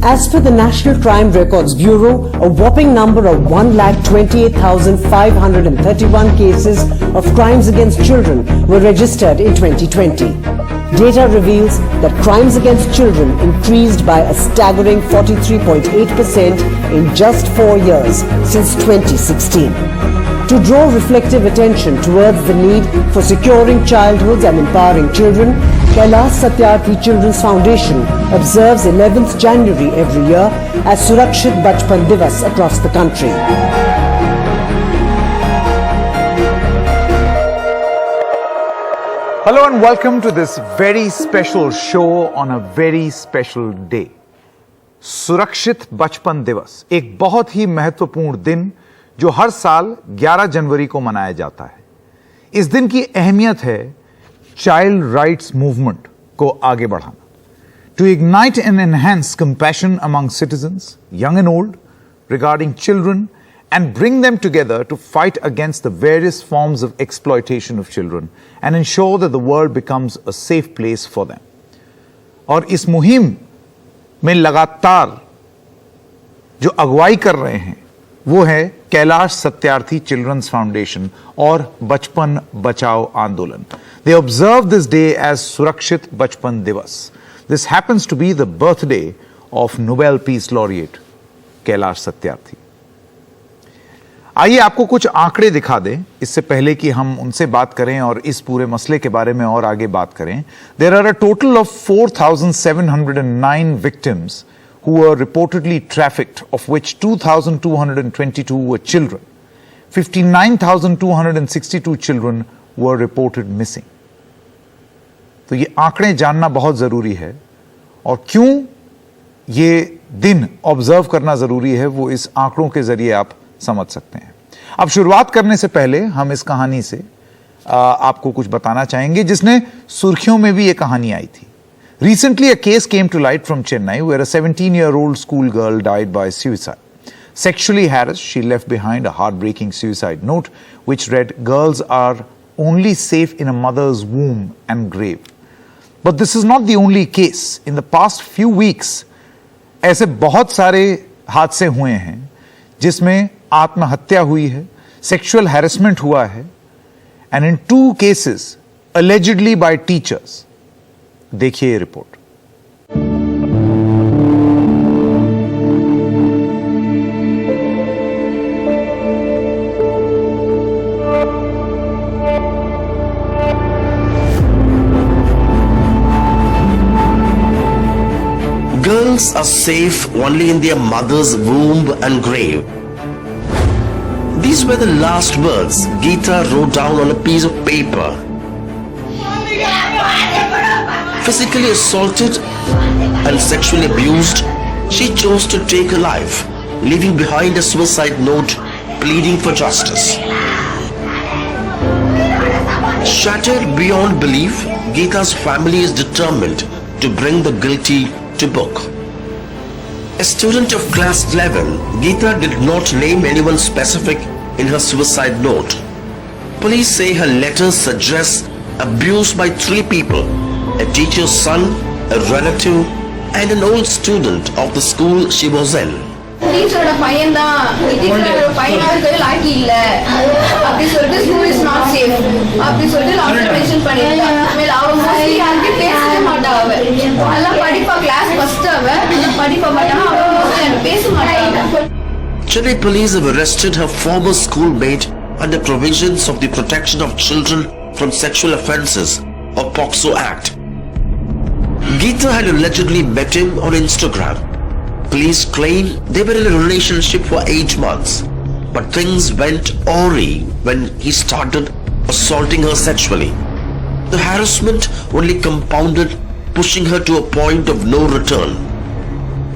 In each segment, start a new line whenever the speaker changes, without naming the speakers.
As per the National Crime Records Bureau, a whopping number of 128,531 cases of crimes against children were registered in 2020. Data reveals that crimes against children increased by a staggering 43.8% in just 4 years since 2016. To draw reflective attention towards the need for securing childhoods and empowering children, Kailash Satyarthi Children's Foundation observes 11th January every year as Surakshit Bachpan Divas across the country.
Hello and welcome to this very special show on a very special day. सुरक्षित बचपन दिवस एक बहुत ही महत्वपूर्ण दिन जो हर साल 11 जनवरी को मनाया जाता है। इस दिन की अहमियत है चाइल्ड राइट्स मूवमेंट को आगे बढ़ाना, to ignite and enhance compassion among citizens young and old regarding children and bring them together to fight against the various forms of exploitation of children and ensure that the world becomes a safe place for them. और इस मुहिम में लगातार जो अगुवाई कर रहे हैं वो है कैलाश सत्यार्थी चिल्ड्रंस फाउंडेशन और बचपन बचाओ आंदोलन. They observe this day as सुरक्षित बचपन दिवस. This happens to be the birthday of Nobel Peace Laureate Kailash Satyarthi. आइए आपको कुछ आंकड़े दिखा दें इससे पहले कि हम उनसे बात करें और इस पूरे मसले के बारे में और आगे बात करें. There are a total of 4,709 victims who were reportedly trafficked, of which 2,222 were children. 59,262 children were reported missing. तो ये आंकड़े जानना बहुत जरूरी है और क्यों ये दिन ऑब्जर्व करना जरूरी है वो इस आंकड़ों के जरिए आप समझ सकते हैं. अब शुरुआत करने से पहले हम इस कहानी से आपको कुछ बताना चाहेंगे जिसने सुर्खियों में भी ये कहानी आई थी. Recently a case came to light from Chennai where a 17-year-old school girl died by suicide. Sexually harassed, she left behind a heartbreaking suicide note which read, "Girls are only safe in a mother's womb and grave." But this is not the only case. In the past few weeks ऐसे बहुत सारे हादसे हुए हैं जिसमें आत्महत्या हुई है, सेक्सुअल हैरेसमेंट हुआ है, and in 2 cases allegedly by teachers. देखिए ये report.
Girls are safe only in their mother's womb and grave. These were the last words Geeta wrote down on a piece of paper. Physically assaulted and sexually abused, she chose to take her life, leaving behind a suicide note pleading for justice. Shattered beyond belief, Geeta's family is determined to bring the guilty to book. A student of class 11, Geeta did not name anyone specific in her suicide note. Police say her letters suggest abuse by 3 people: a teacher's son, a relative, and an old student of the school she was in.
டீச்சரோட பையன் தான் டீச்சரோட பையனுக்கு லாக்கி இல்ல அப்படி சொல்லிட்டு school is not safe அப்படி சொல்லிட்டு last mention பண்ணிருக்காங்க. மேல அவ மோஸ்ட்லி யாருக்கு பேசவே மாட்டா. அவ நல்லா படிப்பா, கிளாஸ் ஃபர்ஸ்ட் அவ படிப்பா, பட் அவ மோஸ்ட்லி பேச மாட்டாங்க.
Chennai police have arrested her former schoolmate under provisions of the Protection of Children from Sexual Offences or POCSO Act. Geeta had allegedly met him on Instagram. Police claim they were in a relationship for 8 months, but things went awry when he started assaulting her sexually. The harassment only compounded, pushing her to a point of no return.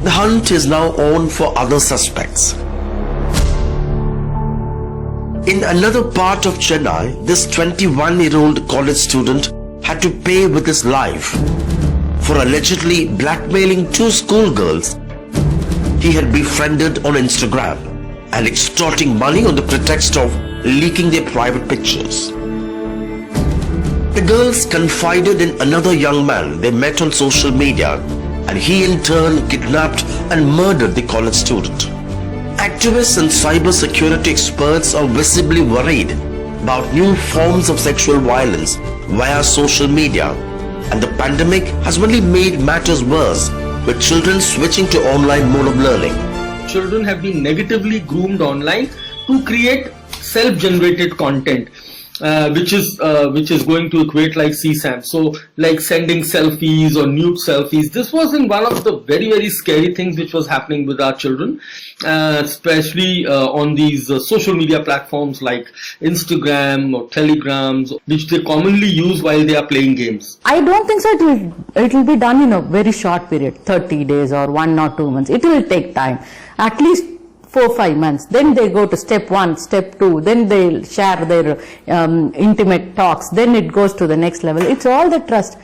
The hunt is now on for other suspects. In another part of Chennai, this 21-year-old college student had to pay with his life for allegedly blackmailing 2 schoolgirls he had befriended on Instagram and extorting money on the pretext of leaking their private pictures. The girls confided in another young man they met on social media and he in turn kidnapped and murdered the college student. Activists and cyber security experts are visibly worried about new forms of sexual violence via social media, and the pandemic has only made matters worse with children switching to online mode of learning.
Children have been negatively groomed online to create self-generated content, which is going to equate like CSAM. So like sending selfies or nude selfies. This was in one of the very, very scary things which was happening with our children, especially on these social media platforms like Instagram or Telegrams, which they commonly use while they are playing games.
I don't think so it will be done in a very short period, 30 days or 1 or 2 months. It will take time, at least 4-5 months. Then they go to step 1, step 2, then they'll share their intimate talks, then it goes to the next level. It's all the trust.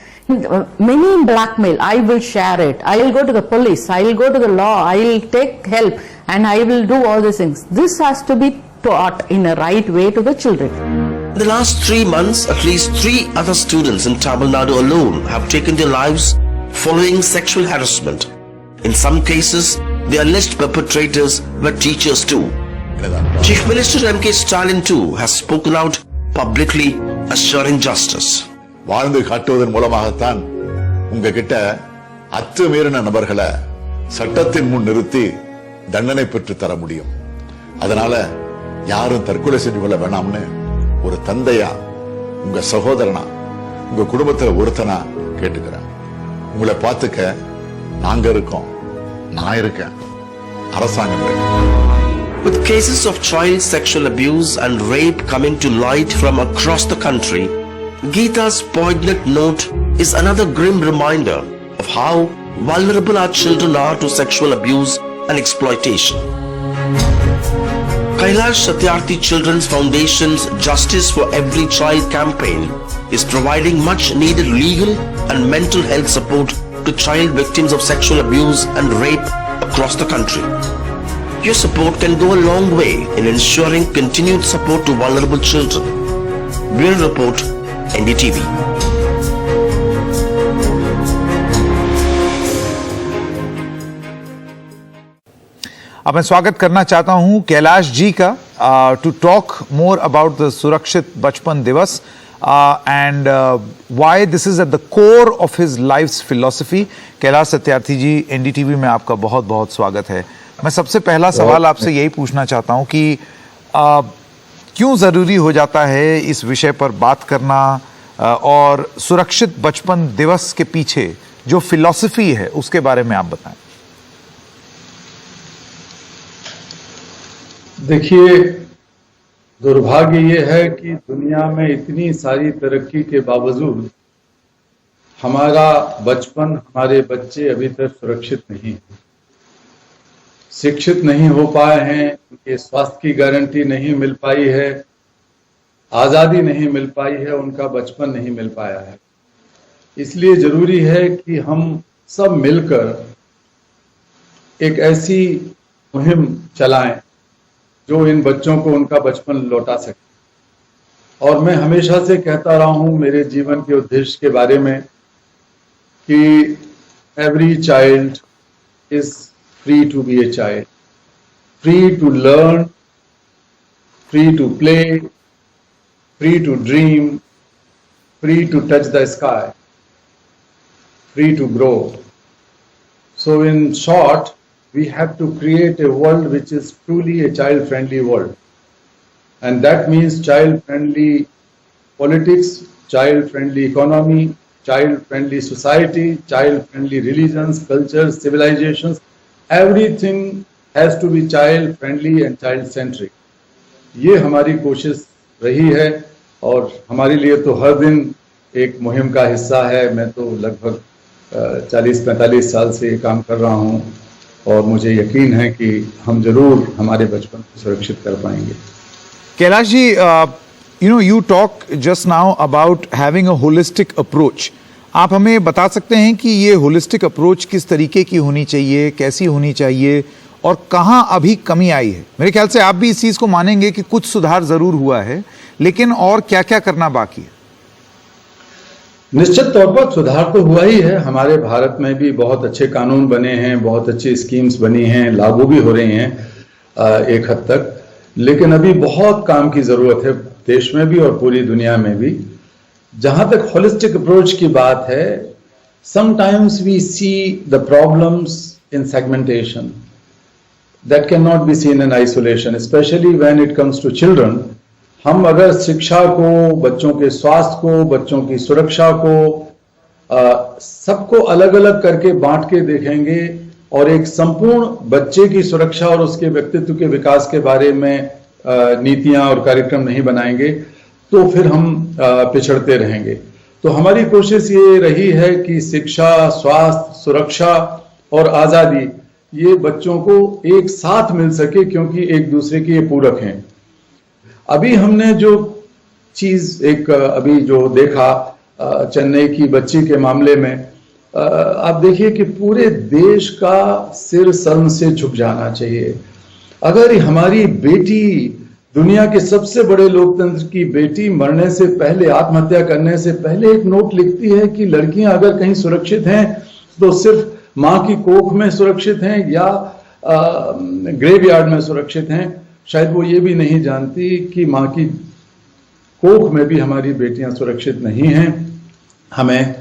Many blackmail, I will share it, I will go to the police, I will go to the law, I will take help, and I will do all these things. This has to be taught in a right way to the children.
In the last 3 months, at least 3 other students in Tamil Nadu alone have taken their lives following sexual harassment. In some cases, the alleged perpetrators were teachers too. Chief Minister M.K. Stalin too has spoken out publicly assuring justice.
வாழ்ந்து காட்டுவதன் மூலமாகத்தான் உங்ககிட்ட அத்துமீறின நபர்களை சட்டத்தின் முன் நிறுத்தி தண்டனை பெற்று தர முடியும். அதனால யாரும் தற்கொலை செஞ்சு கொள்ள வேணாம்னு ஒரு தந்தையா, உங்க சகோதரனா, உங்க குடும்பத்துல ஒருத்தனா கேட்டுக்கிறேன். உங்களை பார்த்துக்க நாங்க இருக்கோம், நான் இருக்கேன், அரசாங்கம் இருக்கு.
With cases of child sexual abuse and rape coming to light from across the country, Geeta's poignant note is another grim reminder of how vulnerable our children are to sexual abuse and exploitation. Kailash Satyarthi Children's Foundation's Justice for Every Child campaign is providing much needed legal and mental health support to child victims of sexual abuse and rape across the country. Your support can go a long way in ensuring continued support to vulnerable children. Bureau Report, NDTV.
अब मैं स्वागत करना चाहता हूं कैलाश जी का to talk more about the Surakshit Bachpan दिवस and why this is at the core of his life's philosophy. Kailash Satyarthi ji, NDTV में आपका बहुत बहुत स्वागत है. मैं सबसे पहला सवाल आपसे यही पूछना चाहता हूं कि क्यों ज़रूरी हो जाता है इस विषय पर बात करना और सुरक्षित बचपन दिवस के पीछे जो फिलॉसफी है उसके बारे में आप बताएं.
देखिए, दुर्भाग्य ये है कि दुनिया में इतनी सारी तरक्की के बावजूद हमारा बचपन, हमारे बच्चे अभी तक सुरक्षित नहीं है, शिक्षित नहीं हो पाए हैं, उनके स्वास्थ्य की गारंटी नहीं मिल पाई है, आजादी नहीं मिल पाई है, उनका बचपन नहीं मिल पाया है. इसलिए जरूरी है कि हम सब मिलकर एक ऐसी मुहिम चलाएं जो इन बच्चों को उनका बचपन लौटा सके. और मैं हमेशा से कहता रहा हूं मेरे जीवन के उद्देश्य के बारे में कि every child is free to be a child, free to learn, free to play, free to dream, free to touch the sky, free to grow. So in short, we have to create a world which is truly a child-friendly world. And that means child-friendly politics, child-friendly economy, child-friendly society, child-friendly religions, cultures, civilizations. Everything has to be child friendly and child centric. ये हमारी कोशिश रही है और हमारे लिए तो हर दिन एक मुहिम का हिस्सा है. मैं तो लगभग 40-45 साल से ये काम कर रहा हूँ और मुझे यकीन है कि हम जरूर हमारे बचपन को सुरक्षित कर पाएंगे.
Kailash ji, you talk just now about having a holistic approach. आप हमें बता सकते हैं कि ये होलिस्टिक अप्रोच किस तरीके की होनी चाहिए, कैसी होनी चाहिए और कहाँ अभी कमी आई है? मेरे ख्याल से आप भी इस चीज को मानेंगे कि कुछ सुधार जरूर हुआ है, लेकिन और क्या क्या करना बाकी है?
निश्चित तौर पर सुधार तो हुआ ही है। हमारे भारत में भी बहुत अच्छे कानून बने हैं, बहुत अच्छी स्कीम्स बनी हैं, लागू भी हो रही हैं एक हद तक, लेकिन अभी बहुत काम की जरूरत है, देश में भी और पूरी दुनिया में भी। जहां तक होलिस्टिक अप्रोच की बात है, sometimes we see the problems in segmentation that cannot be seen in isolation, especially when it comes to children. हम अगर शिक्षा को, बच्चों के स्वास्थ्य को, बच्चों की सुरक्षा को सबको अलग अलग करके बांट के देखेंगे और एक संपूर्ण बच्चे की सुरक्षा और उसके व्यक्तित्व के विकास के बारे में नीतियां और कार्यक्रम नहीं बनाएंगे तो फिर हम पिछड़ते रहेंगे। तो हमारी कोशिश ये रही है कि शिक्षा, स्वास्थ्य, सुरक्षा और आजादी ये बच्चों को एक साथ मिल सके, क्योंकि एक दूसरे के ये पूरक हैं। अभी हमने जो चीज अभी जो देखा चेन्नई की बच्ची के मामले में, आप देखिए कि पूरे देश का सिर शर्म से झुक जाना चाहिए। अगर हमारी बेटी, दुनिया के सबसे बड़े लोकतंत्र की बेटी मरने से पहले, आत्महत्या करने से पहले एक नोट लिखती है कि लड़कियां अगर कहीं सुरक्षित हैं तो सिर्फ मां की कोख में सुरक्षित हैं या ग्रेवयार्ड में सुरक्षित हैं, शायद वो ये भी नहीं जानती कि मां की कोख में भी हमारी बेटियां सुरक्षित नहीं हैं। हमें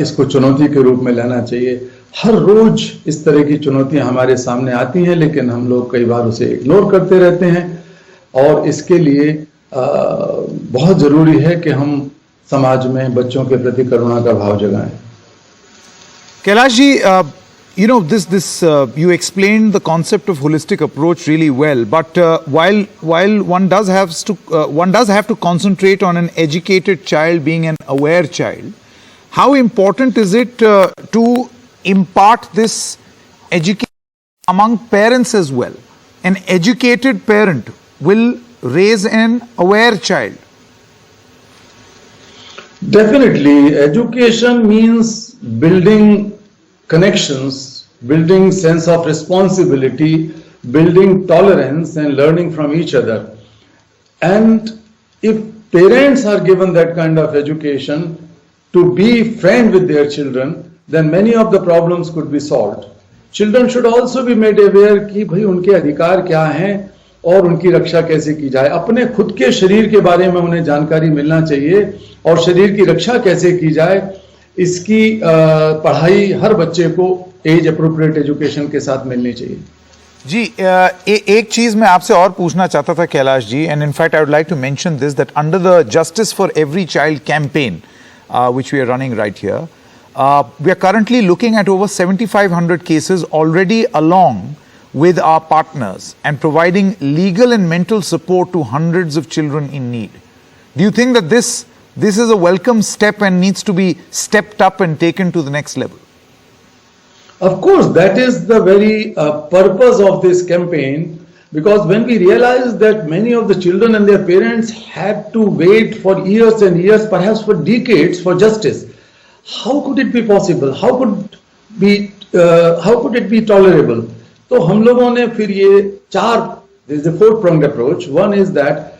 इसको चुनौती के रूप में लेना चाहिए। हर रोज इस तरह की चुनौतियां हमारे सामने आती हैं, लेकिन हम लोग कई बार उसे इग्नोर करते रहते हैं और इसके लिए बहुत जरूरी है कि हम समाज में बच्चों के प्रति करुणा का भाव जगाएं।
Kailash ji, you know, you explained the concept of holistic approach really well. But while one does have to concentrate on an educated child being an aware child, how important is it to impart this education among parents as well? An educated parent will raise an aware child.
Definitely, education means building connections, building sense of responsibility, building tolerance and learning from each other. And if parents are given that kind of education to be friend with their children, then many of the problems could be solved. Children should also be made aware कि भाई उनके अधिकार क्या हैं और उनकी रक्षा कैसे की जाए। अपने खुद के शरीर के बारे में उन्हें जानकारी मिलना चाहिए और शरीर की रक्षा कैसे की जाए, इसकी पढ़ाई हर बच्चे को एज अप्रोप्रिएट एजुकेशन के साथ मिलनी चाहिए।
जी, एक चीज मैं आपसे और पूछना चाहता था Kailash ji, and in fact I would like to mention this, that under the justice for every child campaign which we are running right here, we are currently looking at over 7,500 cases already along with our partners and providing legal and mental support to hundreds of children in need. Do you think that this is a welcome step and needs to be stepped up and taken to the next level?
Of course, that is the very purpose of this campaign, because when we realize that many of the children and their parents had to wait for years and years, perhaps for decades, for justice, how could it be possible? How could it be tolerable? तो हम लोगों ने फिर ये there is a four-pronged approach. One is that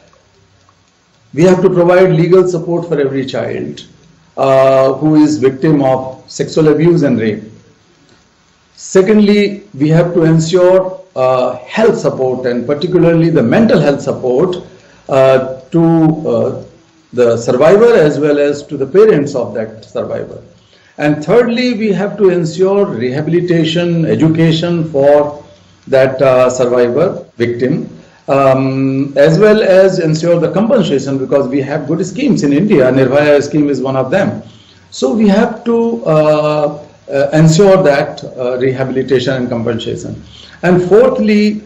we have to provide legal support for every child who is victim of sexual abuse and rape. Secondly, we have to ensure health support, and particularly the mental health support to the survivor as well as to the parents of that survivor. And thirdly, we have to ensure rehabilitation, education for that survivor, victim, as well as ensure the compensation, because we have good schemes in India. Nirbhaya scheme is one of them. So we have to ensure that rehabilitation and compensation. And fourthly,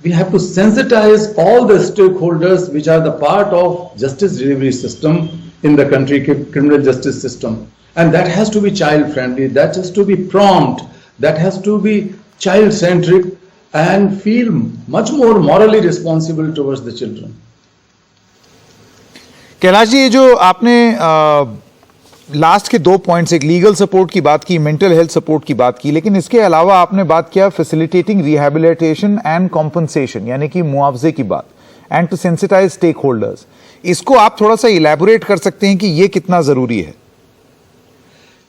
we have to sensitize all the stakeholders which are the part of justice delivery system in the country, criminal justice system. And that has to be child friendly, that has to be prompt, that has to be child centric and feel much more morally responsible towards the children.
Kailash ji, ये जो आपने last के 2 points, एक legal support की बात की, mental health support की बात की, लेकिन इसके अलावा आपने बात किया फैसिलिटेटिंग रिहैबिलिटेशन एंड कॉम्पनसेशन, यानी कि मुआवजे की बात, and to sensitize stakeholders. इसको आप थोड़ा सा इलैबोरेट कर सकते हैं कि ये कितना जरूरी है?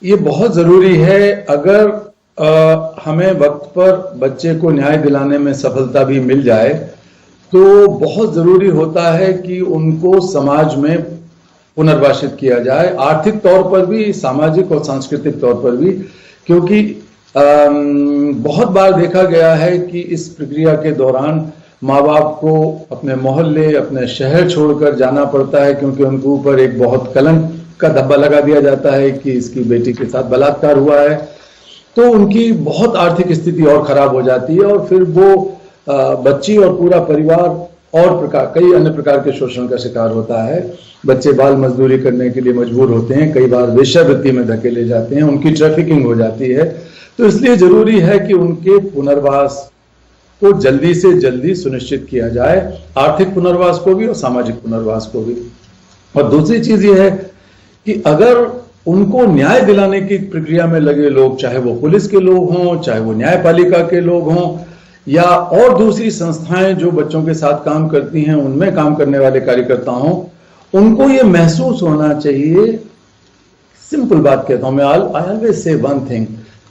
ये बहुत जरूरी है। अगर हमें वक्त पर बच्चे को न्याय दिलाने में सफलता भी मिल जाए तो बहुत जरूरी होता है कि उनको समाज में पुनर्वासित किया जाए, आर्थिक तौर पर भी, सामाजिक और सांस्कृतिक तौर पर भी, क्योंकि बहुत बार देखा गया है कि इस प्रक्रिया के दौरान माँ बाप को अपने मोहल्ले, अपने शहर छोड़कर जाना पड़ता है, क्योंकि उनके ऊपर एक बहुत कलंक का धब्बा लगा दिया जाता है कि इसकी बेटी के साथ बलात्कार हुआ है। तो उनकी बहुत आर्थिक स्थिति और खराब हो जाती है और फिर वो बच्ची और पूरा परिवार और कई अन्य प्रकार के शोषण का शिकार होता है। बच्चे बाल मजदूरी करने के लिए मजबूर होते हैं, कई बार वेश्यावृत्ति में धकेले जाते हैं, उनकी ट्रैफिकिंग हो जाती है। तो इसलिए जरूरी है कि उनके पुनर्वास को जल्दी से जल्दी सुनिश्चित किया जाए, आर्थिक पुनर्वास को भी और सामाजिक पुनर्वास को भी। और दूसरी चीज ये है कि अगर उनको न्याय दिलाने की प्रक्रिया में लगे लोग, चाहे वो पुलिस के लोग हों, चाहे वो न्यायपालिका के लोग हों, या और दूसरी संस्थाएं जो बच्चों के साथ काम करती हैं, उनमें काम करने वाले कार्यकर्ता हों, उनको ये महसूस होना चाहिए, सिंपल बात कहता हूं मैं, I always say one thing,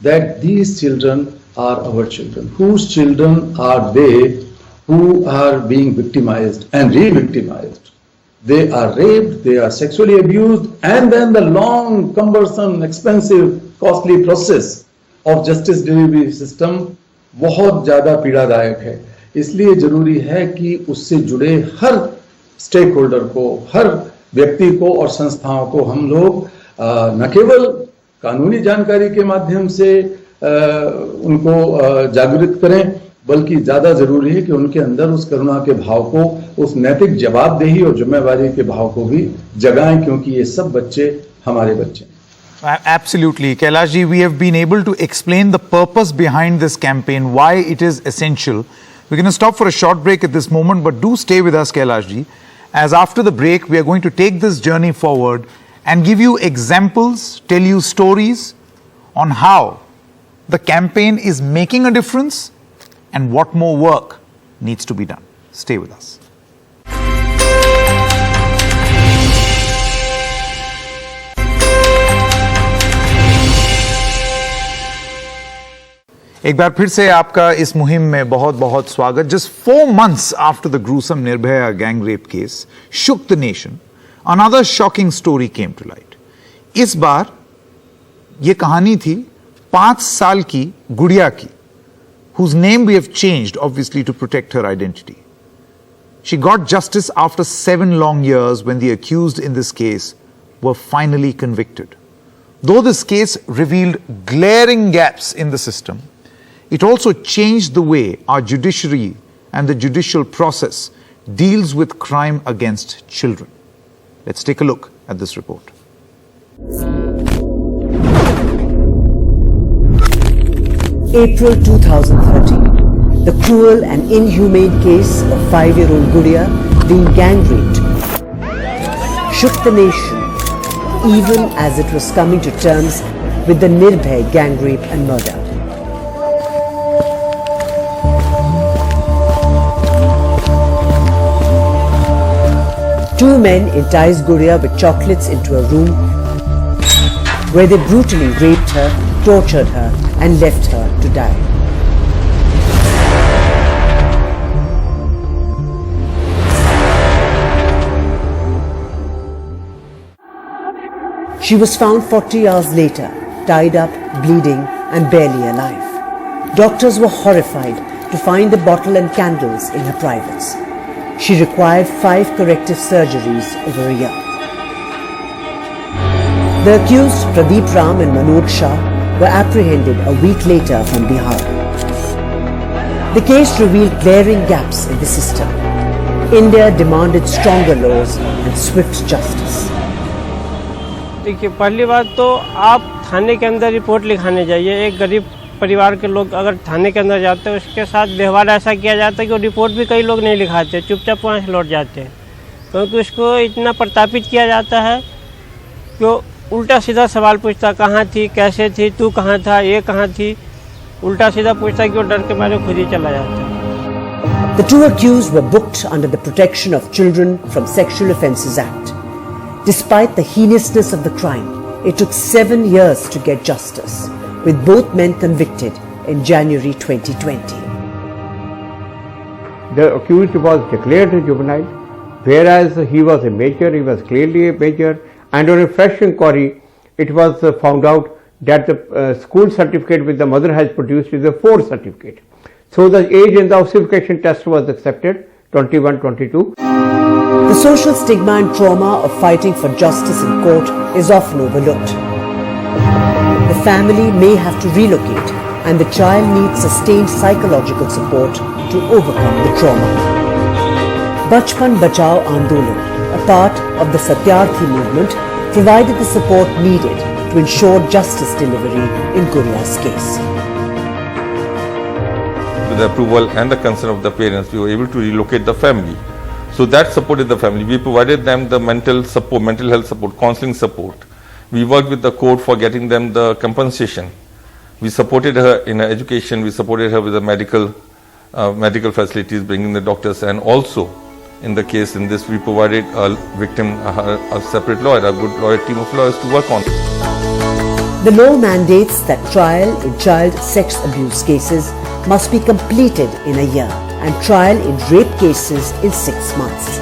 that these children are our children. Whose children are they who are being victimized and re-victimized? They are raped, they are sexually abused, and then the long, cumbersome, expensive, costly process of justice delivery system बहुत ज्यादा पीड़ादायक है। इसलिए जरूरी है कि उससे जुड़े हर stake holder को, हर व्यक्ति को और संस्थाओं को हम लोग न केवल कानूनी जानकारी के माध्यम से उनको जागृत करें, बल्कि ज्यादा जरूरी है कि उनके अंदर उस करुणा के भाव को, उस नैतिक जवाबदेही और जिम्मेवारी के भाव को भी जगाएं, क्योंकि ये सब बच्चे हमारे बच्चे हैं।
Absolutely. Kailash ji, we have been able to explain the purpose behind this campaign, why it is essential. We're going to stop for a short break at this moment, but do stay with us, Kailash ji, as after the break we are going to take this journey forward and give you examples, tell you stories on how the campaign is making a difference and what more work needs to be done. Stay with us. एक बार फिर से आपका इस मुहिम में बहुत बहुत स्वागत। Just 4 months after the gruesome Nirbhaya gang rape case shook the nation, another shocking story came to light. इस बार ये कहानी थी 5 साल की गुड़िया की, whose name we have changed obviously to protect her identity. She got justice after 7 long years when the accused in this case were finally convicted. Though this case revealed glaring gaps in the system, it also changed the way our judiciary and the judicial process deals with crime against children. Let's take a look at this report.
April 2013, the cruel and inhumane case of 5-year-old Gudiya being gang raped shook the nation, even as it was coming to terms with the Nirbhaya gang rape and murder. Two men enticed Gudiya with chocolates into a room where they brutally raped her, tortured her and left her to die. She was found 40 hours later, tied up, bleeding and barely alive. Doctors were horrified to find the bottle and candles in her privates. She required 5 corrective surgeries over a year. The accused, Pradeep Ram and Manoj Shah, were apprehended a week later from Bihar. The case revealed glaring gaps in the system. India demanded stronger laws and swift justice.
देखिए, पहली बात तो आप थाने के अंदर report लिखाने जाइए। एक गरीब परिवार के लोग अगर थाने के अंदर जाते हैं, उसके साथ व्यवहार ऐसा किया जाता है कि वो रिपोर्ट भी कई लोग नहीं लिखाते, चुपचाप वहाँ से लौट जाते हैं, क्योंकि उसको इतना प्रतापित किया जाता है कि वो उल्टा सीधा सवाल पूछता, कहाँ थी, कैसे थी, तू कहाँ था, ये कहाँ थी, उल्टा सीधा पूछता कि वो डर के मारे खुद ही चला जाता है।
The two accused were booked under the Protection of Children from Sexual Offences Act. Despite the heinousness of the crime, It took 7 years to get justice, with both men convicted in January 2020.
The accused was declared a juvenile, whereas he was a major, he was clearly a major, and on a fresh inquiry, it was found out that the school certificate which the mother has produced is a 4 certificate. So the age in the ossification test was accepted, 21-22.
The social stigma and trauma of fighting for justice in court is often overlooked. The family may have to relocate, and the child needs sustained psychological support to overcome the trauma. Bachpan Bachao Andolan, a part of the Satyarthi movement, provided the support needed to ensure justice delivery in Guriya's case.
With the approval and the consent of the parents, we were able to relocate the family. So that supported the family. We provided them the mental support, mental health support, counseling support. We worked with the court for getting them the compensation. We supported her in her education. We supported her with the medical facilities, bringing the doctors, and also in the case in this, we provided a victim a separate lawyer, a good lawyer team of lawyers to work on.
The law mandates that trial in child sex abuse cases must be completed in a year and trial in rape cases in 6 months.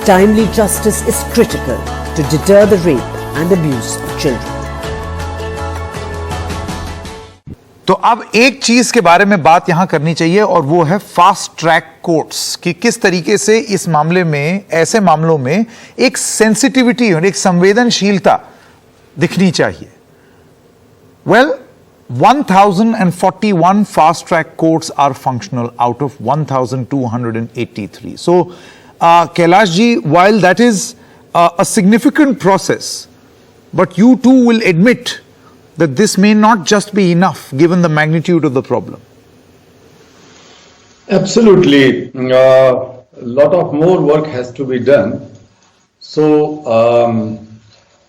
Timely justice is critical to deter the rape and abuse of children.
तो अब एक चीज के बारे में बात यहां करनी चाहिए और वो है फास्ट ट्रैक कोर्ट्स कि किस तरीके से इस मामले में, ऐसे मामलों में एक सेंसिटिविटी और एक संवेदनशीलता दिखनी चाहिए. Well, 1041 fast track courts are functional out of 1283. So, Kailash ji, while that is a significant process, but you too will admit that this may not just be enough given the magnitude of the problem.
Absolutely. A lot of more work has to be done. So,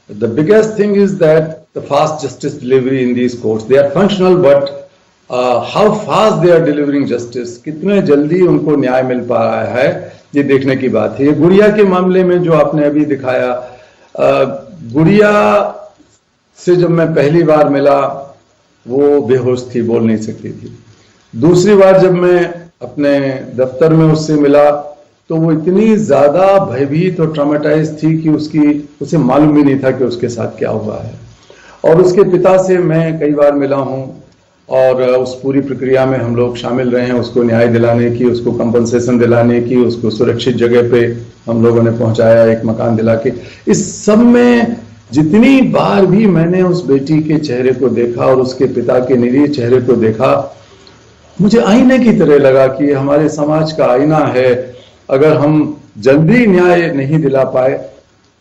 the biggest thing is that the fast justice delivery in these courts, they are functional, but how fast they are delivering justice, कितने जल्दी उनको न्याय मिल पा रहा है, ये देखने की बात है. ये गुड़िया के मामले में जो आपने अभी दिखाया, गुड़िया से जब मैं पहली बार मिला, वो बेहोश थी, बोल नहीं सकती थी. दूसरी बार जब मैं अपने दफ्तर में उससे मिला, तो वो इतनी ज्यादा भयभीत और ट्रॉमेटाइज थी कि उसे मालूम भी नहीं था कि उसके साथ क्या हुआ है. और उसके पिता से मैं कई बार मिला हूं और उस पूरी प्रक्रिया में हम लोग शामिल रहे हैं, उसको न्याय दिलाने की, उसको कंपनसेशन दिलाने की, उसको सुरक्षित जगह पे हम लोगों ने पहुंचाया, एक मकान दिला के. इस सब में जितनी बार भी मैंने उस बेटी के चेहरे को देखा और उसके पिता के निरीह चेहरे को देखा, मुझे आईने की तरह लगा कि हमारे समाज का आईना है. अगर हम जल्दी न्याय नहीं दिला पाए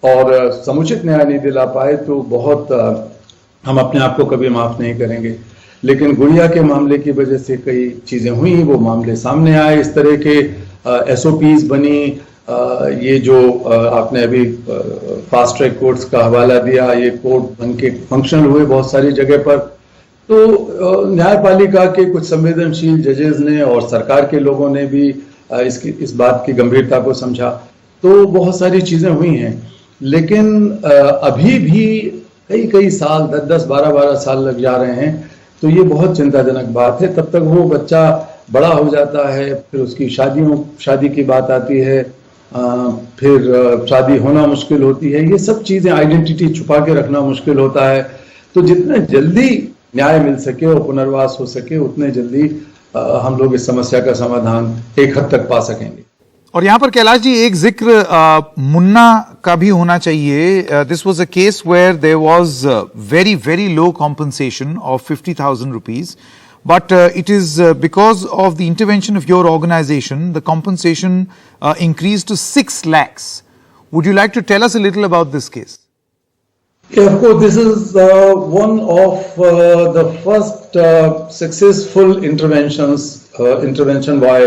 और समुचित न्याय नहीं दिला पाए तो बहुत हम अपने आप को कभी माफ नहीं करेंगे. लेकिन गुड़िया के मामले की वजह से कई चीजें हुई, वो मामले सामने आए, इस तरह के SOPs बनी, ये जो आपने अभी फास्ट ट्रैक कोर्ट्स का हवाला दिया, ये कोर्ट बन के फंक्शनल हुए बहुत सारी जगह पर. तो न्यायपालिका के कुछ संवेदनशील जजेस ने और सरकार के लोगों ने भी इस बात की गंभीरता को समझा, तो बहुत सारी चीजें हुई हैं. लेकिन अभी भी कई साल, 10-10, 12-12 साल लग जा रहे हैं, तो ये बहुत चिंताजनक बात है. तब तक वो बच्चा बड़ा हो जाता है, फिर उसकी शादी की बात आती है, फिर शादी होना मुश्किल होती है, ये सब चीजें, आइडेंटिटी छुपा के रखना मुश्किल होता है. तो जितने जल्दी न्याय मिल सके और पुनर्वास हो सके, उतने जल्दी हम लोग इस समस्या का समाधान एक हद तक पा सकेंगे.
और यहां पर कैलाश जी एक जिक्र मुन्ना का भी होना चाहिए. This was a case where there was very low compensation of 50,000 rupees, but it is because of the intervention of your organization, the compensation increased to 6 lakhs. Would you like to tell us a little about this case?
Yeah, of course, this is one of the first successful intervention by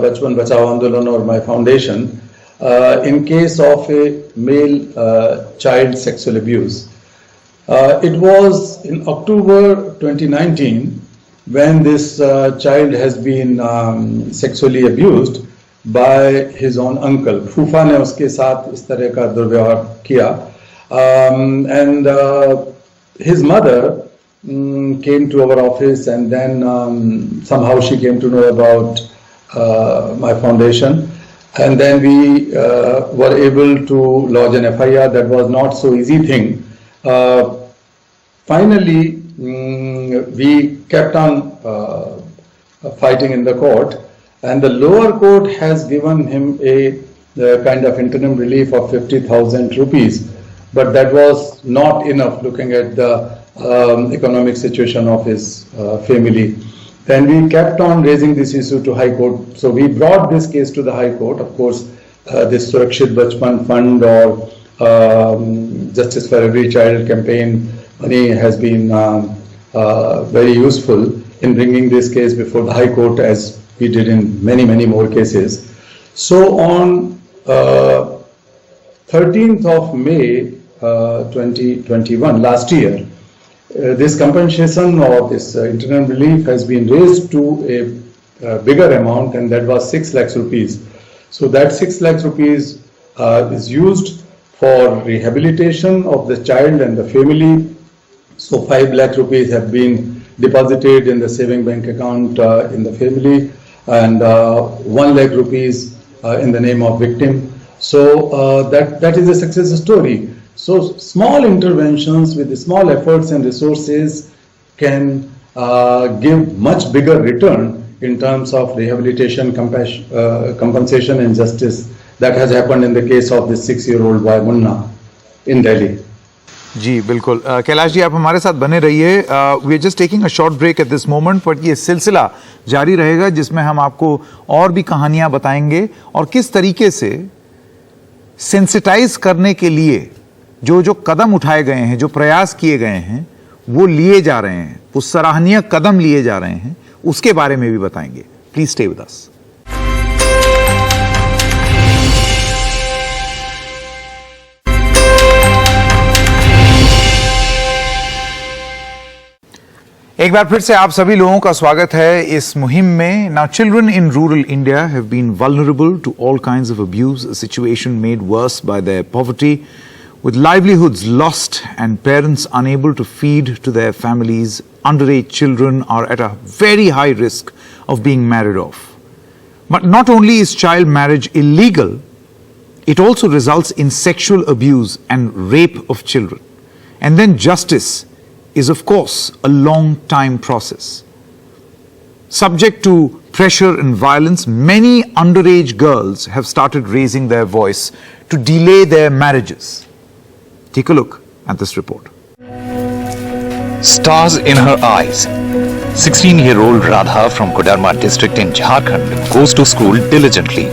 Bachpan Bachao Andolan or my foundation in case of a male child sexual abuse. It was in October 2019 when this child has been sexually abused by his own uncle. फूफा ने उसके साथ इस तरह का दुर्व्यवहार किया. And his mother came to our office, and then somehow she came to know about my foundation, and then we were able to lodge an FIR. That was not so easy thing. Finally, we kept on fighting in the court, and the lower court has given him a kind of interim relief of 50,000 rupees, but that was not enough looking at the economic situation of his family. Then we kept on raising this issue to High Court. So we brought this case to the High Court. Of course, this Surakshit Bachpan Fund or Justice for Every Child campaign money has been very useful in bringing this case before the High Court, as we did in many, many more cases. So on 13th of May 2021, last year, this compensation or this interim relief has been raised to a bigger amount, and that was 6 lakhs rupees. So that 6 lakhs rupees is used for rehabilitation of the child and the family. So 5 lakh rupees have been deposited in the saving bank account in the family, and 1 lakh rupees in the name of victim. So that is a success story. So small interventions with small efforts and resources can give much bigger return in terms of rehabilitation, compensation and justice. That has happened in the case of this 6-year-old boy Munna in Delhi.
जी बिल्कुल कैलाश जी आप हमारे साथ बने रहिए. We are just taking a short break at this moment, but ये सिलसिला जारी रहेगा जिसमें हम आपको और भी कहानियां बताएंगे और किस तरीके से सेंसिटाइज करने के लिए जो कदम उठाए गए हैं, जो प्रयास किए गए हैं, वो लिए जा रहे हैं, वो सराहनीय कदम लिए जा रहे हैं, उसके बारे में भी बताएंगे. Please stay with us. एक बार फिर से आप सभी लोगों का स्वागत है इस मुहिम में. Now children in rural India have been vulnerable to all kinds of abuse, a situation made worse by their poverty, with livelihoods lost and parents unable to feed to their families. Underage children are at a very high risk of being married off. But not only is child marriage illegal, it also results in sexual abuse and rape of children. And then justice is of course a long time process. Subject to pressure and violence, many underage girls have started raising their voice to delay their marriages. Take a look at this report.
Stars in her eyes. 16-year-old Radha from Kodarma district in Jharkhand goes to school diligently.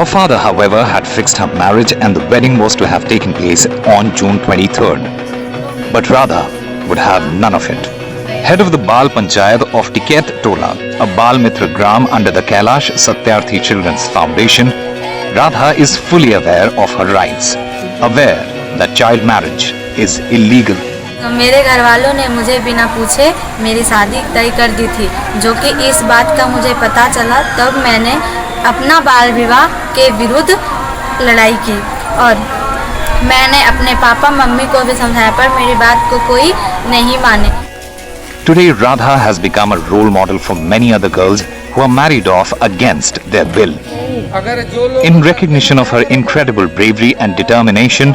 Her father, however, had fixed her marriage and the wedding was to have taken place on June 23rd. But Radha would have none of it. Head of the Bal Panchayat of Tiket Tola, a Bal Mitra Gram under the Kailash Satyarthi Children's Foundation, Radha is fully aware of her rights, aware that child marriage is illegal.
मेरे घर वालों ने मुझे बिना पूछे मेरी शादी तय कर दी थी, जो कि इस बात का मुझे पता चला तब मैंने अपना बाल विवाह के विरुद्ध लड़ाई की और मैंने अपने पापा मम्मी को भी समझाया पर मेरी बात को कोई नहीं माने.
Today Radha has become a role model for many other girls who are married off against their will. In recognition of her incredible bravery and determination,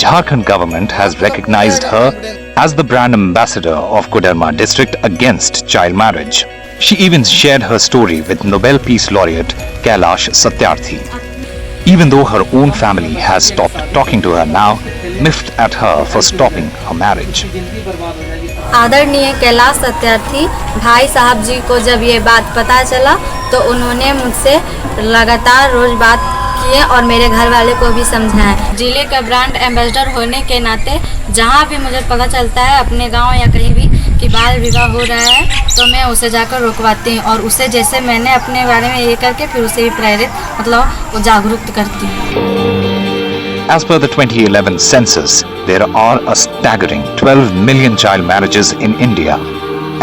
Jharkhand government has recognized her as the brand ambassador of Kodarma district against child marriage. She even shared her story with Nobel Peace Laureate Kailash Satyarthi. Even though her own family has stopped talking to her now, miffed at her for stopping her marriage.
आदरणीय कैलाश सत्यार्थी भाई साहब जी को जब ये बात पता चला तो उन्होंने मुझसे लगातार रोज बात किए और मेरे घर वाले को भी समझाया. जिले का ब्रांड एम्बेसडर होने के नाते जहाँ भी मुझे पता चलता है अपने गांव या कहीं भी कि बाल विवाह हो रहा है तो मैं उसे जाकर रोकवाती हूँ और उसे जैसे मैंने अपने बारे में ये करके फिर उसे भी प्रेरित वो जागरूक करती हूँ.
As per the 2011 census, there are a staggering 12 million child marriages in India,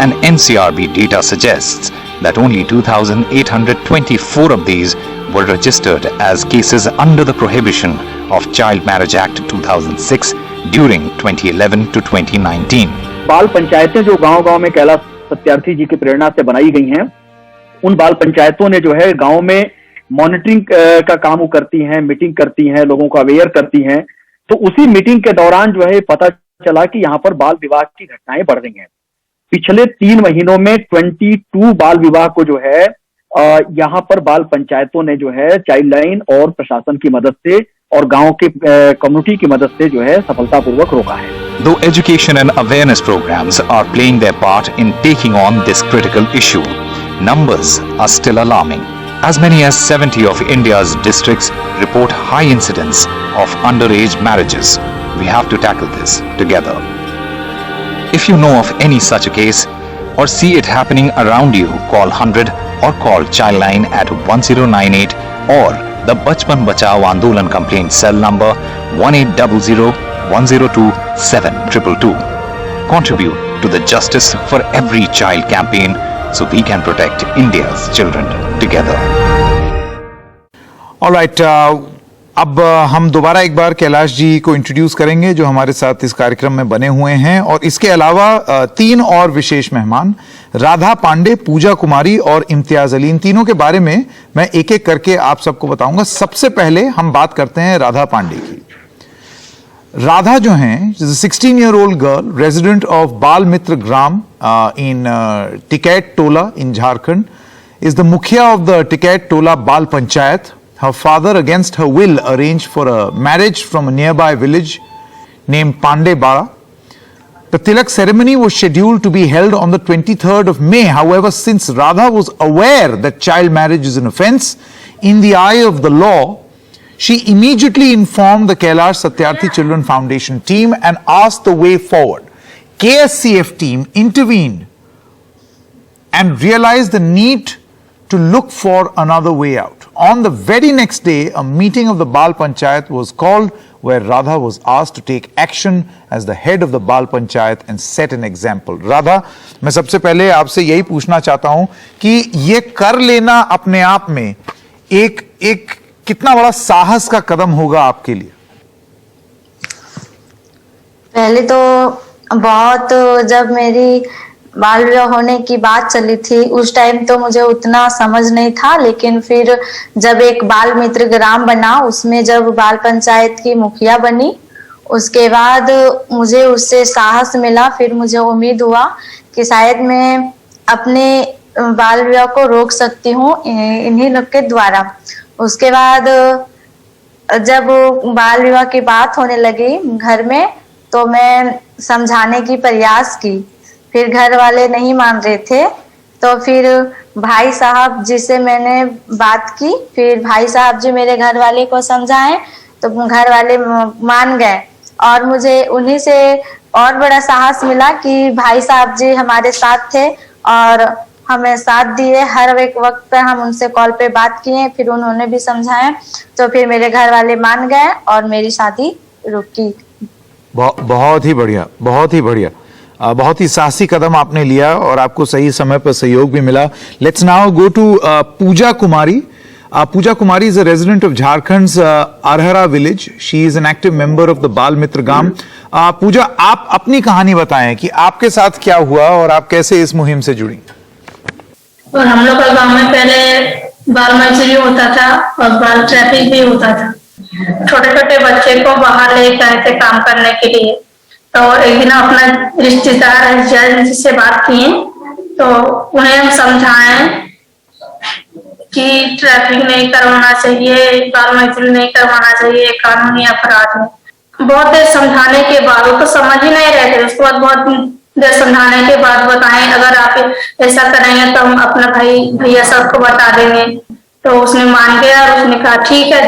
and NCRB data suggests that only 2,824 of these were registered as cases under the Prohibition of Child Marriage Act 2006 during 2011 to 2019.
बाल पंचायतें जो गांव-गांव में कैलाश सत्यार्थी जी की प्रेरणा से बनाई गई हैं, उन बाल पंचायतों ने जो है गांव में मॉनिटरिंग का काम करती हैं, मीटिंग करती हैं, लोगों को अवेयर करती हैं। तो उसी मीटिंग के दौरान जो है पता चला कि यहाँ पर बाल विवाह की घटनाएं बढ़ रही हैं। पिछले 3 महीनों में 22 बाल विवाह को जो है यहाँ पर बाल पंचायतों ने जो है चाइल्ड लाइन और प्रशासन की मदद से और गांव के कम्युनिटी की मदद से जो है सफलतापूर्वक रोका है।
Though education and awareness programs are playing their part in taking on this critical issue, numbers are still alarming. As many as 70 of India's districts report high incidence of underage marriages. We have to tackle this together. If you know of any such a case or see it happening around you, call 100 or call Childline at 1098 or the Bachpan Bachao Andolan complaint cell number 1800-102-7222. Contribute to the Justice for Every Child campaign so we can protect India's children together.
All right, अब हम दोबारा एक बार कैलाश जी को introduce करेंगे जो हमारे साथ इस कार्यक्रम में बने हुए हैं, और इसके अलावा 3 और विशेष मेहमान राधा पांडे, पूजा कुमारी और इम्तियाज अली। इन तीनों के बारे में मैं एक एक करके आप सबको बताऊंगा। सबसे पहले हम बात करते हैं राधा पांडे की। राधा जो हैं 16-year-old गर्ल रेजिडेंट ऑफ बाल मित्र ग्राम इन टिकैत टोला इन Jharkhand is the Mukhia of the Tikait Tola Bal Panchayat. Her father, against her will, arranged for a marriage from a nearby village named Pandey Bara. The Tilak ceremony was scheduled to be held on the 23rd of May. However, since Radha was aware that child marriage is an offence in the eye of the law, she immediately informed the Kailash Satyarthi Children Foundation team and asked the way forward. KSCF team intervened and realized the need to look for another way out. On the very next day, a meeting of the Bal Panchayat was called where Radha was asked to take action as the head of the Bal Panchayat and set an example. Radha, मैं सबसे पहले आपसे यही पूछना चाहता हूं कि ये कर लेना अपने आप में एक कितना बड़ा साहस का कदम होगा आपके लिए?
पहले तो बहुत, जब मेरी बाल विवाह होने की बात चली थी उस टाइम तो मुझे उतना समझ नहीं था, लेकिन फिर जब एक बाल मित्र ग्राम बना, उसमें जब बाल पंचायत की मुखिया बनी, उसके बाद मुझे उससे साहस मिला। फिर मुझे उम्मीद हुआ कि शायद मैं अपने बाल विवाह को रोक सकती हूँ इन्हीं लोग के द्वारा। उसके बाद जब बाल विवाह की बात होने लगी घर में, तो मैं समझाने की प्रयास की, फिर घर वाले नहीं मान रहे थे, तो फिर भाई साहब जी से मैंने बात की, फिर भाई साहब जी मेरे घर वाले को समझाए तो घर वाले मान गए, और मुझे उन्हीं से और बड़ा साहस मिला कि भाई साहब जी हमारे साथ थे और हमें साथ दिए। हर एक वक्त पे हम उनसे कॉल पे बात किए, फिर उन्होंने भी समझाया, तो फिर मेरे घर वाले मान गए और मेरी शादी रुकी।
बहुत ही बढ़िया, बहुत ही बढ़िया, बहुत ही साहसी कदम आपने लिया और आपको सही समय पर सहयोग भी मिला। Let's now go to Pooja Kumari. Pooja Kumari is a resident of Jharkhand's Arhara village. She is an active member of the Bal Mitra Gam. पूजा, आप अपनी कहानी बताएं कि आपके साथ क्या हुआ और आप कैसे इस मुहिम से जुड़ी?
और हम लोग का गांव में पहले बाल मजदूरी होता था और बाल ट्रैफिक भी होता था। छोटे छोटे बच्चे को बाहर ले गए थे काम करने के लिए, तो एक दिन अपना रिश्तेदार जज से बात किए, तो उन्हें हम समझाएं कि ट्रैफिक नहीं करवाना चाहिए, बाल मजदूरी नहीं करवाना चाहिए, कानूनी अपराध है। बहुत देर समझाने के बाद वो तो समझ ही नहीं रहे थे। उसके बाद बहुत देर समझाने के बाद बताएं अगर आप ऐसा करेंगे तो हम अपना भैया सबको बता देंगे। तो उसने मान गया और उसने कहा ठीक है।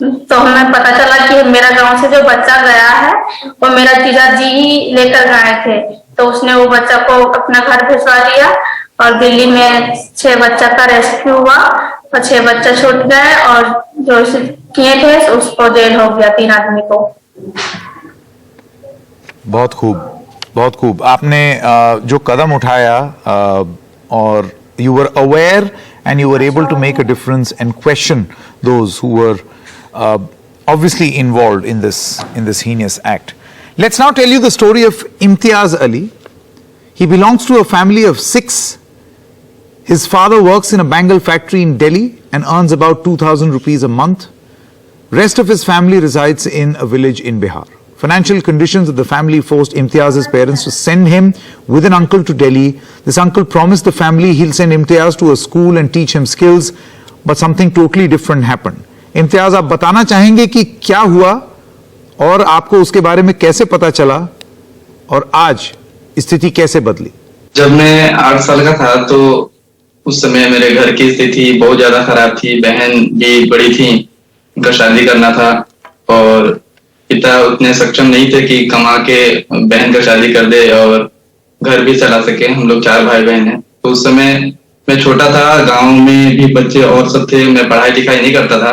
तो हमें पता चला कि मेरा गांव से जो बच्चा गया है वो मेरा जीजा जी ही लेकर गए थे। तो उसने वो बच्चा को अपना घर भिजवा दिया और दिल्ली में 6 बच्चा का रेस्क्यू हुआ और 6 बच्चे छूट गए और जो किए थे उसको जेल हो गया 3 आदमी को।
बहुत खूब, बहुत खूब। आपने जो कदम उठाया और You were aware and you were able to make a difference and question those who were obviously involved in this heinous act. Let's now tell you the story of Imtiaz Ali. He belongs to a family of 6. His father works in a bangle factory in Delhi and earns about 2,000 rupees a month. Rest of his family resides in a village in Bihar. Financial conditions of the family forced Imtiaz's parents to send him with an uncle to Delhi. This uncle promised the family he'll send Imtiaz to a school and teach him skills, but something totally different happened. Imtiaz, आप बताना चाहेंगे कि क्या हुआ और आपको उसके बारे में कैसे पता चला और आज स्थिति कैसे बदली?
जब मैं 8 साल का था तो उस समय मेरे घर की स्थिति बहुत ज्यादा खराब थी। बहन भी बड़ी थी, उनका शादी करना था और पिता उतने सक्षम नहीं थे कि कमा के बहन का शादी कर दे और घर भी चला सके। हम लोग 4 भाई बहन हैं। तो उस समय मैं छोटा था, गांव में भी बच्चे और सब थे, मैं पढ़ाई लिखाई नहीं करता था।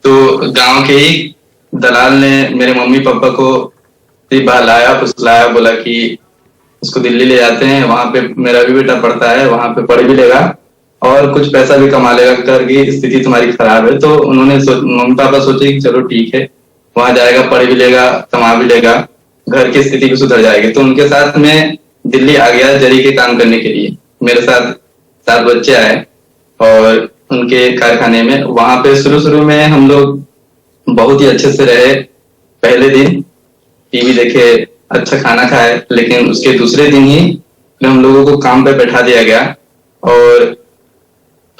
तो गांव के ही दलाल ने मेरे मम्मी पापा को फुसलाया, बोला कि उसको दिल्ली ले जाते हैं, वहां पे मेरा भी बेटा पढ़ता है, वहां पे पढ़ भी लेगा और कुछ पैसा भी कमा लेगा, करके स्थिति तुम्हारी खराब है। तो उन्होंने मम्मी पापा सोचे कि चलो ठीक है, वहां जाएगा, पढ़ भी लेगा, कमा भी लेगा, घर की स्थिति भी सुधर जाएगी। तो उनके साथ मैं दिल्ली आ गया जरी के काम करने के लिए। मेरे साथ 7 बच्चे आए और उनके कारखाने में, वहां पे शुरू में हम लोग बहुत ही अच्छे से रहे। पहले दिन टीवी देखे, अच्छा खाना खाए, लेकिन उसके दूसरे दिन ही हम लोगों को काम पे बैठा दिया गया और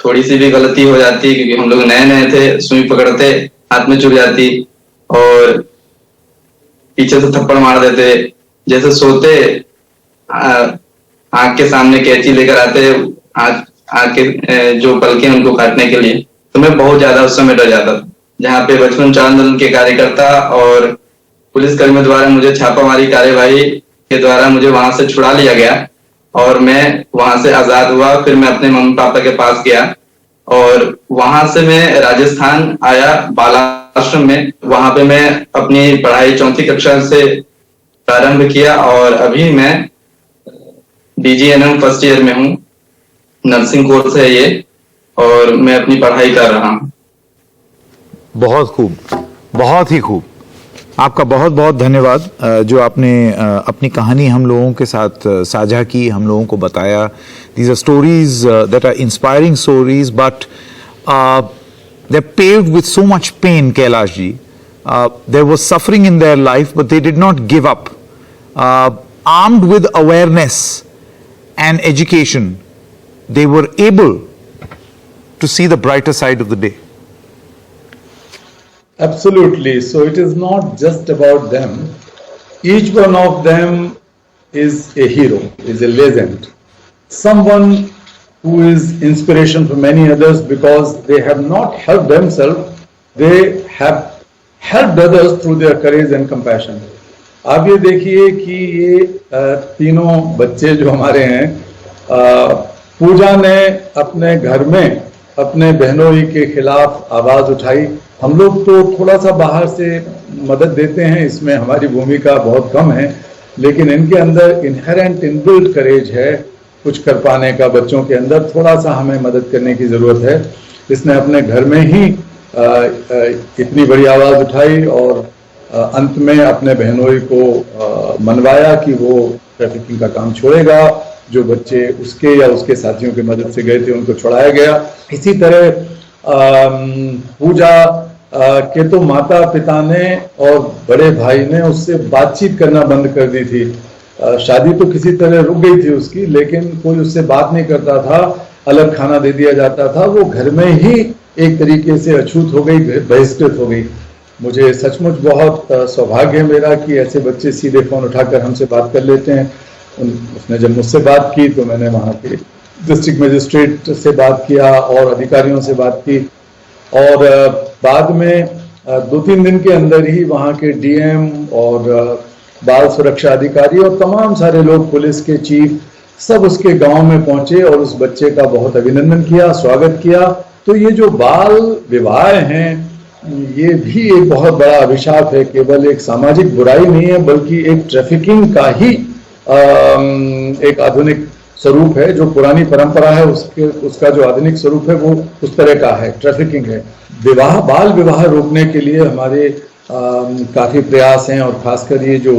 थोड़ी सी भी गलती हो जाती, क्योंकि हम लोग नए थे, सुई पकड़ते हाथ में चुभ जाती और पीछे से थप्पड़ मार देते। जैसे सोते आंख के सामने कैंची लेकर आते, आंख के जो पलके उनको काटने के लिए। तो मैं बहुत ज्यादा उस समय डर जाता था। जहाँ पे बचपन आंदोलन के कार्यकर्ता और पुलिस कर्मियों द्वारा मुझे छापामारी कार्यवाही के द्वारा मुझे वहां से छुड़ा लिया गया और मैं वहां से आजाद हुआ। फिर मैं अपने मम्मी पापा के पास गया और वहां से मैं राजस्थान आया, बालाश्रम में। वहां पे मैं अपनी पढ़ाई 4वीं कक्षा से प्रारंभ किया और अभी मैं DGNM फर्स्ट ईयर में हूँ। नर्सिंग कोर्स है ये और मैं अपनी पढ़ाई कर रहा हूँ।
बहुत खूब, बहुत ही खूब। आपका बहुत बहुत धन्यवाद जो आपने अपनी कहानी हम लोगों के साथ साझा की, हम लोगों को बताया। These are stories that are inspiring stories, but they're paved with so much pain, Kailash ji. There was suffering in their life, but they did not give up. Armed with awareness and education, they were able to see the brighter side of the day.
Absolutely. So it is not just about them. Each one of them is a hero, is a legend. Someone who is inspiration for many others because they have not helped themselves, they have helped others through their courage and compassion. आप ये देखिए कि ये तीनों बच्चे जो हमारे हैं, पूजा ने अपने घर में अपने बहनोई के खिलाफ आवाज उठाई। हम लोग तो थोड़ा सा बाहर से मदद देते हैं, इसमें हमारी भूमिका बहुत कम है, लेकिन इनके अंदर इनहेरेंट इनबिल्ट करेज है कुछ कर पाने का। बच्चों के अंदर थोड़ा सा हमें मदद करने की जरूरत है। इसने अपने घर में ही इतनी बड़ी आवाज उठाई और अंत में अपने बहनोई को मनवाया कि वो ट्रैफिकिंग का काम छोड़ेगा। जो बच्चे उसके या उसके साथियों की मदद से गए थे उनको छुड़ाया गया। इसी तरह पूजा के तो माता पिता ने और बड़े भाई ने उससे बातचीत करना बंद कर दी थी। शादी तो किसी तरह रुक गई थी उसकी, लेकिन कोई उससे बात नहीं करता था, अलग खाना दे दिया जाता था। वो घर में ही एक तरीके से अछूत हो गई, बहिष्कृत हो गई। मुझे सचमुच बहुत सौभाग्य है मेरा कि ऐसे बच्चे सीधे फोन उठाकर हमसे बात कर लेते हैं। उसने जब मुझसे बात की तो मैंने वहाँ के डिस्ट्रिक्ट मजिस्ट्रेट से बात किया और अधिकारियों से बात की और बाद में 2-3 दिन के अंदर ही वहाँ के DM और बाल सुरक्षा अधिकारी और तमाम सारे लोग, पुलिस के चीफ, सब उसके गांव में पहुंचे और उस बच्चे का बहुत अभिनंदन किया, स्वागत किया। तो ये जो बाल विवाह हैं, ये भी एक बहुत बड़ा अभिशाप है। केवल एक सामाजिक बुराई नहीं है, बल्कि एक ट्रैफिकिंग का ही एक आधुनिक स्वरूप है, जो पुरानी परंपरा है उसका जो आधुनिक स्वरूप है वो उस तरह का है, ट्रैफिकिंग है। बाल विवाह रोकने के लिए हमारे काफी प्रयास हैं, और खासकर ये जो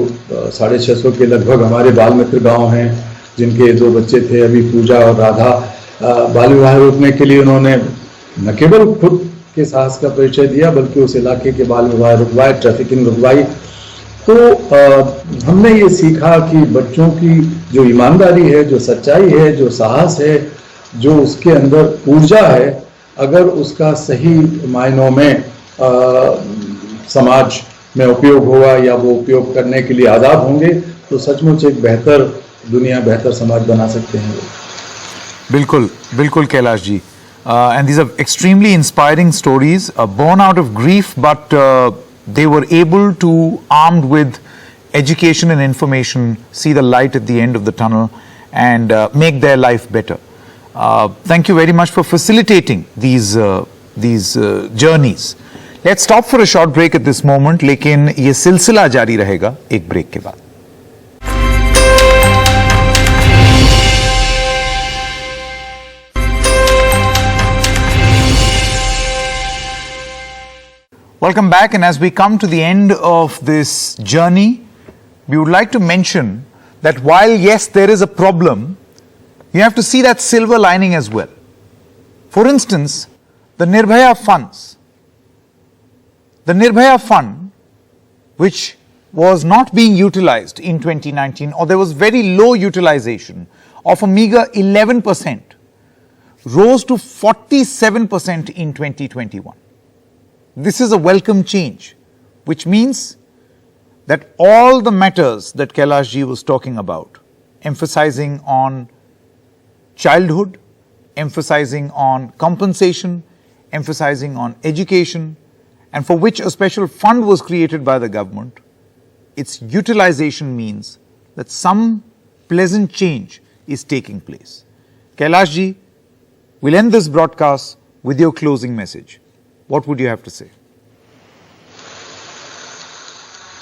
650 के लगभग हमारे बाल मित्र गांव हैं जिनके 2 बच्चे थे अभी, पूजा और राधा, बाल विवाह रोकने के लिए उन्होंने न केवल खुद के साहस का परिचय दिया बल्कि उस इलाके के बाल विवाह रुकवाए, ट्रैफिकिंग रुकवाई। तो हमने ये सीखा कि बच्चों की जो ईमानदारी है, जो सच्चाई है, जो साहस है, जो उसके अंदर ऊर्जा है, अगर उसका सही मायनों में समाज में उपयोग होगा या वो उपयोग करने के लिए आज़ाद होंगे तो सचमुच एक बेहतर दुनिया, बेहतर समाज बना सकते हैं।
बिल्कुल बिल्कुल Kailash ji, and these are extremely inspiring stories, born out of grief, but they were able to, armed with education and information, see the light at the end of the tunnel and make their life better. Thank you very much for facilitating these journeys. Let's stop for a short break at this moment, लेकिन ये सिलसिला जारी रहेगा एक break के बाद। Welcome back, and as we come to the end of this journey, we would like to mention that while yes, there is a problem, you have to see that silver lining as well. For instance, the Nirbhaya funds. The Nirbhaya fund, which was not being utilized in 2019, or there was very low utilization of a meager 11%, rose to 47% in 2021. This is a welcome change, which means that all the matters that Kailash ji was talking about, emphasizing on childhood, emphasizing on compensation, emphasizing on education, and for which a special fund was created by the government, its utilization means that some pleasant change is taking place. Kailash ji, we'll end this broadcast with your closing message. What would you have to say?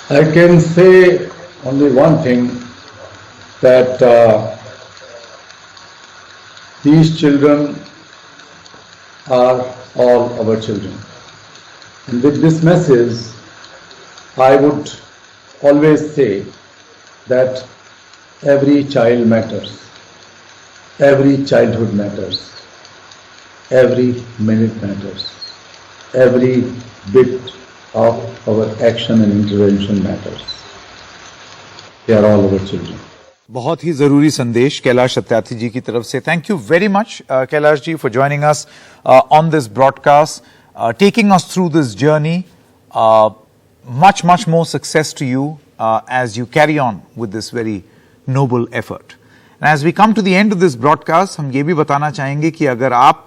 I can say only one thing, that these children are all our children. And with this message, I would always say that every child matters, every childhood matters, every minute matters, every bit of our action and intervention matters. They are all our children.
बहुत ही जरूरी संदेश कैलाश सत्यार्थी जी की तरफ से। Thank you very much Kailash ji for joining us on this broadcast, taking us through this journey. Much more success to you as you carry on with this very noble effort. And as we come to the end of this broadcast, हम ये भी बताना चाहेंगे कि अगर आप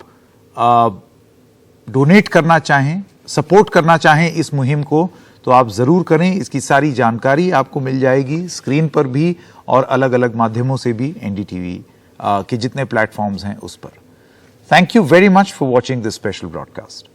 donate करना चाहें, सपोर्ट करना चाहें इस मुहिम को, तो आप ज़रूर करें। इसकी सारी जानकारी आपको मिल जाएगी स्क्रीन पर भी और अलग अलग माध्यमों से भी, NDTV के जितने प्लेटफॉर्म्स हैं उस पर। Thank you very much for watching this special broadcast.